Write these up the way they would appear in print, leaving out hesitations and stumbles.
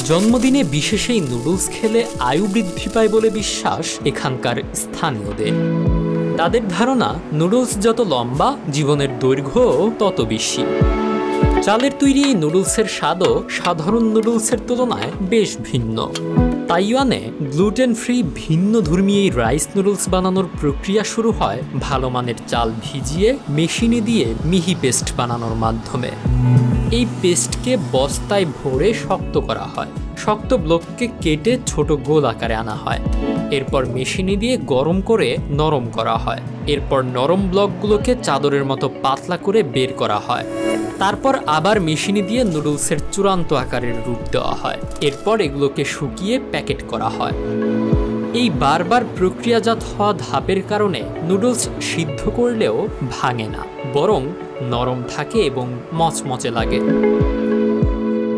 জন্মদিনে বিশেষ এই নুডলস খেলে আয়ু বৃদ্ধি পায় বলে বিশ্বাস এখানকার স্থানীয়দের। তাদের ধারণা নুডলস যত লম্বা জীবনের দৈর্ঘ্যও তত বেশি। চালের তৈরি এই নুডলসের স্বাদও সাধারণ নুডলসের তুলনায় বেশ ভিন্ন। তাইওয়ানে গ্লুটেন ফ্রি ভিন্ন ধর্মী এই রাইস নুডলস বানানোর প্রক্রিয়া শুরু হয় ভালো মানের চাল ভিজিয়ে মেশিনে দিয়ে মিহি পেস্ট বানানোর মাধ্যমে। এই পেস্টকে বস্তায় ভরে শক্ত করা হয়। শক্ত ব্লককে কেটে ছোট গোল আকারে আনা হয়। এরপর মেশিনে দিয়ে গরম করে নরম করা হয়। এরপর নরম ব্লকগুলোকে চাদরের মতো পাতলা করে বের করা হয়। তারপর আবার মেশিনে দিয়ে নুডলসের চূড়ান্ত আকারের রূপ দেওয়া হয়। এরপর এগুলোকে শুকিয়ে প্যাকেট করা হয়। এই বারবার প্রক্রিয়াজাত হওয়া ধাপের কারণে নুডলস সিদ্ধ করলেও ভাঙে না, বরং নরম থাকে এবং মচমচে লাগে।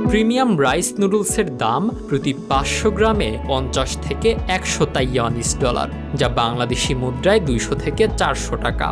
প্রিমিয়াম রাইস নুডলসের দাম প্রতি 500 গ্রামে 50 থেকে 100 তাইওয়ানিজ ডলার, যা বাংলাদেশি মুদ্রায় 200 থেকে 400 টাকা।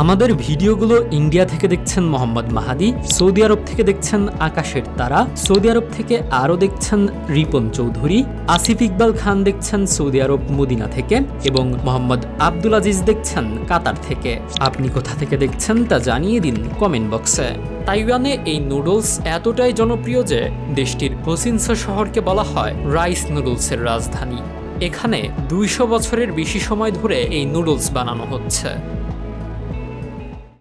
আমাদের ভিডিওগুলো ইন্ডিয়া থেকে দেখছেন মোহাম্মদ মাহাদি, সৌদি আরব থেকে দেখছেন আকাশের তারা, সৌদি আরব থেকে আরও দেখছেন রিপন চৌধুরী, আসিফ ইকবাল খান দেখছেন সৌদি আরব মদিনা থেকে এবং মোহাম্মদ আব্দুল আজিজ দেখছেন কাতার থেকে। আপনি কোথা থেকে দেখছেন তা জানিয়ে দিন কমেন্ট বক্সে। তাইওয়ানে এই নুডলস এতটাই জনপ্রিয় যে দেশটির হোসিনসা শহরকে বলা হয় রাইস নুডলসের রাজধানী। এখানে 200 বছরের বেশি সময় ধরে এই নুডলস বানানো হচ্ছে।